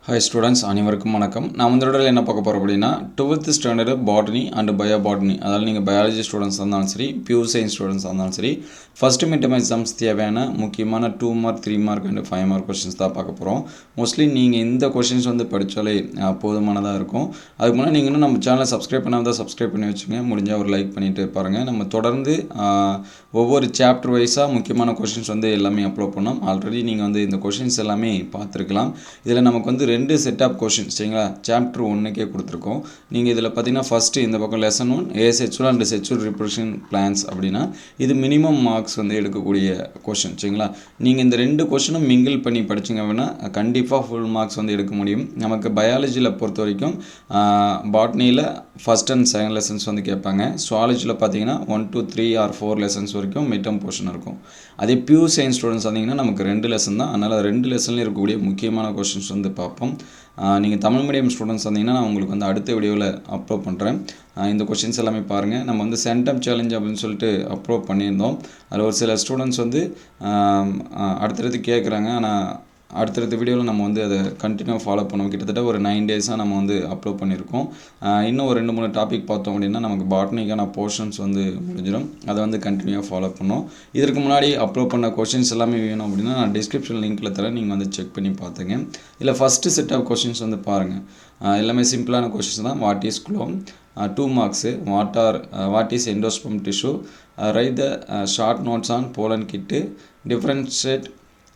Hi students, அனைவருக்கும் வணக்கம். நான் முந்திரோட என்ன பார்க்க போகிறோம் அப்படின்னா 12th standard botany and bio botany, அதாவது நீங்கள் பயாலஜி ஸ்டூடெண்ட்ஸ் இருந்தாலும் சரி, பியூர் சயின்ஸ் ஸ்டூடெண்ட்ஸ் இருந்தாலும் சரி, ஃபஸ்ட்டு மிட்டம் எக்ஸாம்ஸ் தேவையான முக்கியமான 2 mark 3 mark and 5 mark questions தான் பார்க்க போகிறோம். மோஸ்ட்லி நீங்கள் இந்த கொஷின்ஸ் படித்தாலே போதுமானதாக இருக்கும். அதுக்கு முன்னாடி நீங்கள் இன்னும் நம்ம சேனலை சப்ஸ்கிரைப் பண்ணாமல் சப்ஸ்கிரைப் பண்ணி வச்சுங்க. முடிஞ்சால் ஒரு லைக் பண்ணிவிட்டு பாருங்கள். நம்ம தொடர்ந்து ஒவ்வொரு சாப்டர் வைஸாக முக்கியமான கொஷின்ஸ் எல்லாமே அப்லோட் பண்ணோம். ஆல்ரெடி நீங்கள் இந்த கொஷின்ஸ் எல்லாமே பார்த்துருக்கலாம். இதில் நமக்கு 2 செட் ஆஃப் கொஷின்ஸ் சரிங்களா, சாப்டர் 1க்கே கொடுத்துருக்கோம். நீங்கள் இதில் பார்த்தீங்கன்னா ஃபஸ்ட்டு இந்த பக்கம் லெசன் 1 ஏசெச்சுவல் அண்ட் செச்சுவல் ரிப்ரொடக்ஷன் பிளான்ஸ் அப்படின்னா இது மினிமம் மார்க்ஸ் எடுக்கக்கூடிய கொஷின் சரிங்களா. நீங்கள் இந்த 2 கொஷினும் மிங்கிள் பண்ணி படிச்சிங்க அப்படின்னா கண்டிப்பாக ஃபுல் மார்க்ஸ் எடுக்க முடியும். நமக்கு பயாலஜியில் பொறுத்த வரைக்கும் பாட்னியில் ஃபஸ்ட் அண்ட் செகண்ட் லெசன்ஸ் கேட்பாங்க. சுவாலஜியில் பார்த்தீங்கன்னா 1 to 3 or 4 லெசன்ஸ் வரைக்கும் மிட்டம் போர்ஷன் இருக்கும். அதே பியூர் சயின்ஸ் ஸ்டூடெண்ட்ஸ் வந்தீங்கன்னா நமக்கு 2 லெசன் தான். அதனால் 2 லெசன்லேயும் இருக்கக்கூடிய முக்கியமான கொஷின்ஸ் பார்ப்போம். நீங்கள் தமிழ் மீடியம் ஸ்டூடெண்ட்ஸ் வந்தீங்கன்னா நான் உங்களுக்கு அடுத்த வீடியோவில் அப்லோட் பண்ணுறேன். இந்த கொஷின்ஸ் எல்லாமே பாருங்கள். நம்ம சென்டம் சேலஞ்ச் அப்படின்னு சொல்லிட்டு அப்லோட் பண்ணியிருந்தோம். அதில் ஒரு சில ஸ்டூடெண்ட்ஸ் அடுத்தடுத்து கேட்குறாங்க. ஆனால் அடுத்தடுத்த வீடியோவில் நம்ம அதை கண்டினியூ ஃபாலோ பண்ணுவோம். கிட்டத்தட்ட ஒரு 9 டேஸாக நம்ம அப்லோட் பண்ணியிருக்கோம். இன்னும் ஒரு 2-3 டாபிக் பார்த்தோம் அப்படின்னா நமக்கு பாட்னிக்கான போர்ஷன்ஸ் முடிஞ்சிடும். அதை கண்டினியூவாக ஃபாலோ பண்ணோம். இதற்கு முன்னாடி அப்லோட் பண்ண கொஷின்ஸ் எல்லாமே வேணும் அப்படின்னா நான் டிஸ்கிரிப்ஷன் லிங்க்கில் தரேன், நீங்கள் செக் பண்ணி பார்த்துங்க. இல்லை ஃபஸ்ட்டு செட் ஆஃப் கொஷின்ஸ் பாருங்கள். எல்லாமே சிம்பிளான கொஷின்ஸ் தான். What is glome, 2 marks. What is endosperm tissue, write the short notes on pollenkitt, differentiate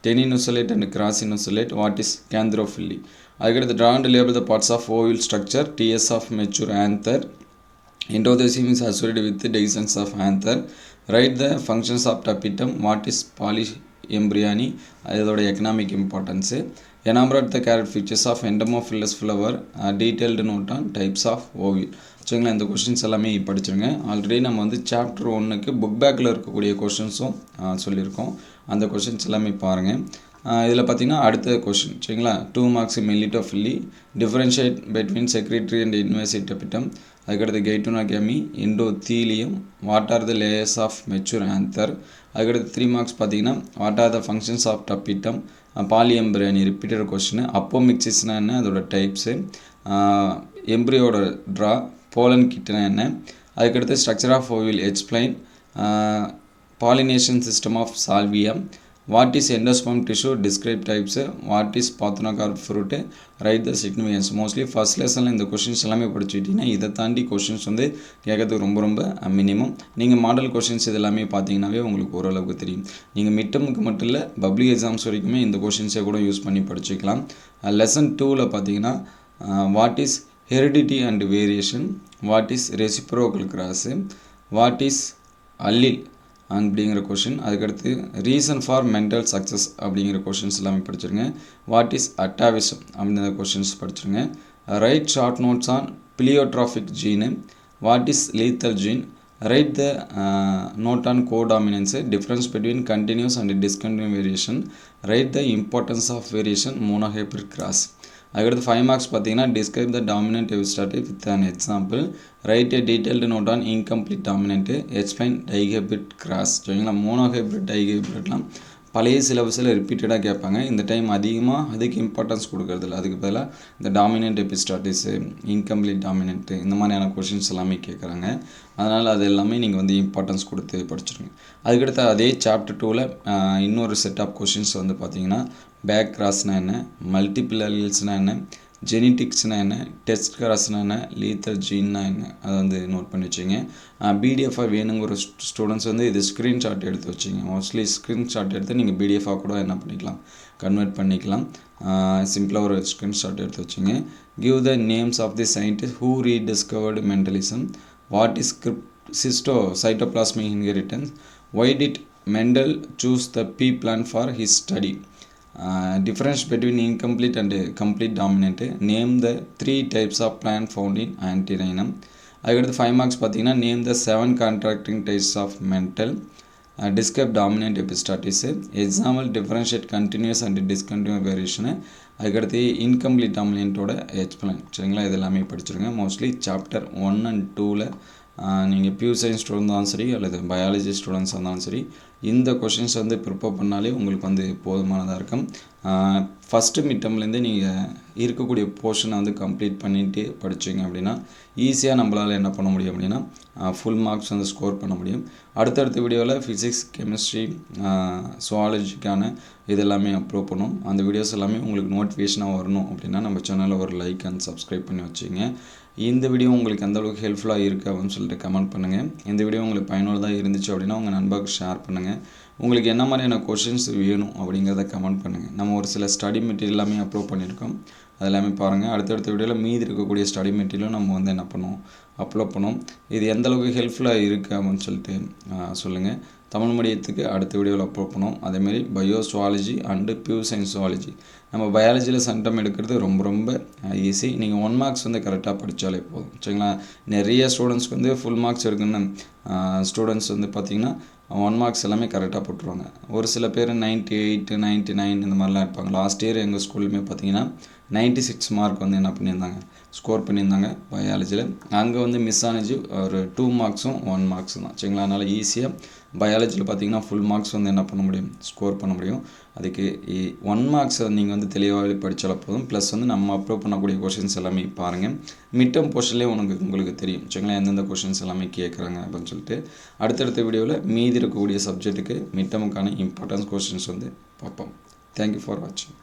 tenuinucellate and crassinucellate, what is cantharophily. அதுக்கடுத்து draw and label the parts of ovule structure, TS of mature anther, endothecium is associated with the dehiscence of anther, write the functions of tapetum, what is polyembryony, அதோட economic importance, enumerate the character features of endomophilous flower, detailed note on types of ovule. சரிங்களா, இந்த questions எல்லாமே படிச்சிருங்க. Already நம்ம chapter 1க்கு book பேக்கில் இருக்கக்கூடிய கொஷின்ஸும் சொல்லியிருக்கோம். அந்த கொஷின்ஸ் எல்லாமே பாருங்கள். இதில் பார்த்தீங்கன்னா அடுத்த கொஷின் சரிங்களா, 2 marks melittophily, differentiate between secretory and invasive tapetum. அதுக்கடுத்து geitonogamy, endothelium, what are the layers of mature anther. அதுக்கடுத்து 3 மார்க்ஸ் பார்த்தீங்கன்னா what are the functions of tapetum, polyembryony repeated question, அப்போமிக்சிஸ்னா என்ன, அதோட டைப்ஸு, எம்ப்ரியோட ட்ரா, போலன் கிட்னா என்ன, அதுக்கடுத்து structure of ovule explain, pollination system of salvia, what is endosperm tissue, describe types, what is parthenocarp fruit, write the significance. Mostly first லெசனில் இந்த questions எல்லாமே படிச்சுக்கிட்டிங்கன்னா இதை தாண்டி கொஷின்ஸ் கேட்கறதுக்கு ரொம்ப மினிமம். நீங்கள் மாடல் கொஷின்ஸ் இது எல்லாமே பார்த்தீங்கன்னாவே உங்களுக்கு ஓரளவுக்கு தெரியும். நீங்கள் மிட்டமுக்கு மட்டும் இல்லை, பப்ளிக் எக்ஸாம்ஸ் வரைக்குமே இந்த கொஷின்ஸை கூட யூஸ் பண்ணி படிச்சுக்கலாம். லெசன் 2ல் பார்த்தீங்கன்னா what is heredity and variation, what is reciprocal cross, what is allele அப்படிங்கிற கொஷின், அதுக்கடுத்து ரீசன் ஃபார் மென்டல் சக்ஸஸ் அப்படிங்கிற கொஷின்ஸ் எல்லாமே படிச்சிருங்க. வாட் இஸ் அட்டாவிசம் அப்படிங்கிற கொஷின்ஸ் படிச்சிருங்க. Write short notes on pleiotropic gene, what is lethal gene, write the note on codominance, difference between continuous and discontinue variation, write the importance of variation, monohybrid cross. அதுக்கடுத்து 5 marks பார்த்தீங்கன்னா describe the dominant epistatic with an example, write a detailed note on incomplete dominant, explain dihybrid cross. சரிங்களா, monohybrid டைஹைப்ரிட்லாம் பழைய சிலபஸில் ரிப்பீட்டடாக கேட்பாங்க. இந்த time அதிகமாக அதுக்கு இம்பார்ட்டன்ஸ் கொடுக்கறதில்ல. அதுக்கு பதிலாக இந்த டாமினன்ட் எபிஸ்டாட்டிஸு, இன்கம்ப்ளீட் டாமினன்ட்டு இந்த மாதிரியான கொஷின்ஸ் எல்லாமே கேட்குறாங்க. அதனால் அது எல்லாமே நீங்கள் இம்பார்ட்டன்ஸ் கொடுத்து படிச்சிருங்க. அதுக்கடுத்து அதே சாப்டர் 2ல் இன்னொரு செட் ஆஃப் கொஷின்ஸ் பார்த்தீங்கன்னா பேக் கிராஸ்னால் என்ன, மல்டிபிள் அல்லீல்ஸ்னால் என்ன, ஜெனிட்டிக்ஸ்னால் என்ன, டெஸ்ட் கிராஸ்னால் என்ன, லீத்தல் ஜீன்னா என்ன, அதை நோட் பண்ணி வச்சுங்க. பிடிஎஃபாக வேணுங்கிற ஸ்டூடெண்ட்ஸ் இது ஸ்க்ரீன்ஷாட் எடுத்து வச்சுங்க. மோஸ்ட்லி ஸ்க்ரீன்ஷாட் எடுத்து நீங்கள் பிடிஎஃபாக கூட என்ன பண்ணிக்கலாம், கன்வெர்ட் பண்ணிக்கலாம். சிம்பிளாக ஒரு ஸ்க்ரீன்ஷாட் எடுத்து வச்சுங்க. Give the names of the scientist who rediscovered mendelism, what is cytoplasmic inheritance, why did Mendel choose the pea plant for his study, difference between incomplete and complete dominant, name the 3 types of plant found in Antirrhinum. அதுக்கடுத்து 5 marks பார்த்தீங்கன்னா name the 7 contrasting types of Mendel, describe dominant epistasis, example differentiate continuous and discontinue variation, அதுக்கடுத்து incomplete டாமினன்ட்டோட explain. சரிங்களா, இது எல்லாமே படிச்சிருங்க. Mostly chapter 1 and 2ல் நீங்கள் pure science student இருந்தாலும் சரி அல்லது பயாலஜி ஸ்டூடெண்ட்ஸ் இருந்தாலும் சரி இந்த கொஷின்ஸ் வந்து ப்ரிப்பேர் பண்ணாலே உங்களுக்கு வந்து போதுமானதாக இருக்கும். ஃபஸ்ட்டு மிட் டேர்ம்லேருந்தே நீங்கள் இருக்கக்கூடிய போர்ஷனை வந்து கம்ப்ளீட் பண்ணிட்டு படிச்சிங்க அப்படின்னா ஈஸியாக நம்மளால் என்ன பண்ண முடியும் அப்படின்னா ஃபுல் மார்க்ஸ் வந்து ஸ்கோர் பண்ண முடியும். அடுத்தடுத்த வீடியோவில் ஃபிசிக்ஸ், கெமிஸ்ட்ரி, சுவாலஜிக்கான இது எல்லாமே அப்லோட் பண்ணும். அந்த வீடியோஸ் எல்லாமே உங்களுக்கு நோட்டிஃபிகேஷனாக வரணும் அப்படின்னா நம்ம சேனலில் ஒரு லைக் அண்ட் சப்ஸ்கிரைப் பண்ணி வச்சுங்க. இந்த வீடியோ உங்களுக்கு எந்தளவுக்கு ஹெல்ப்ஃபுல்லாக இருக்குது அப்படின்னு சொல்லிட்டு கமெண்ட் பண்ணுங்கள். இந்த வீடியோ உங்களுக்கு பயனுள்ளதாக இருந்துச்சு அப்படின்னா உங்கள் நண்பருக்கு ஷேர் பண்ணுங்கள். உங்களுக்கு என்ன மாதிரியான கொஷின்ஸ் வேணும் அப்படிங்கிறத கமெண்ட் பண்ணுங்கள். நம்ம ஒரு சில ஸ்டடி மெட்டீரியல் எல்லாமே அப்லோட் பண்ணியிருக்கோம், அது எல்லாமே பாருங்கள். அடுத்தடுத்த வீடியோவில் மீதி இருக்கக்கூடிய ஸ்டடி மெட்டீரியலும் நம்ம வந்து என்ன பண்ணுவோம், அப்லோட் பண்ணுவோம். இது எந்தளவுக்கு ஹெல்ப்ஃபுல்லாக இருக்குது அப்படின்னு சொல்லிட்டு சொல்லுங்கள். தமிழ் மீடியத்துக்கு அடுத்த வீடியோவில் அப்லோட் பண்ணுவோம். அதேமாதிரி bio zoology and pure science zoology நம்ம பயாலஜியில் சென்டம் எடுக்கிறது ரொம்ப ரொம்ப ஈஸி. நீங்கள் 1 மார்க்ஸ் வந்து கரெக்டாக படித்தாலே போதும், சரிங்களா. நிறைய ஸ்டூடெண்ட்ஸ்க்கு வந்து ஃபுல் மார்க்ஸ் இருக்குன்னு ஸ்டூடெண்ட்ஸ் வந்து பார்த்திங்கன்னா 1 மார்க்ஸ் எல்லாமே கரெக்டாக போட்டுருவாங்க. ஒரு சில பேர் 98, 99 இந்த மாதிரிலாம் இருப்பாங்க. லாஸ்ட் இயர் எங்கள் ஸ்கூல்லையுமே பார்த்திங்கன்னா 96 மார்க் வந்து என்ன பண்ணியிருந்தாங்க, ஸ்கோர் பண்ணியிருந்தாங்க பயாலஜியில். அங்கே வந்து மிஸ் ஆனிச்சு ஒரு 2 மார்க்ஸும் 1 மார்க்ஸும் தான், சரிங்களா. அதனால் ஈஸியாக பயாலஜியில் பார்த்திங்கன்னா ஃபுல் மார்க்ஸ் வந்து என்ன பண்ண முடியும், ஸ்கோர் பண்ண முடியும். அதுக்கு 1 மார்க்ஸ் நீங்கள் வந்து தெளிவாகவே படித்தால போதும். ப்ளஸ் வந்து நம்ம அப்லோட் பண்ணக்கூடிய கொஷின்ஸ் எல்லாமே பாருங்கள். மிட் டேர்ம் போர்ஷன்லேயே உங்களுக்கு தெரியும், சரிங்களா, எந்தெந்த கொஷின்ஸ் எல்லாமே கேட்குறாங்க அப்படின்னு சொல்லிட்டு. அடுத்தடுத்த வீடியோவில் மீதி இருக்கக்கூடிய சப்ஜெக்ட்டுக்கு மிட் டேர்முக்கான இம்பார்ட்டன்ஸ் கொஷின்ஸ் வந்து பார்ப்போம். தேங்க்யூ ஃபார் வாட்சிங்.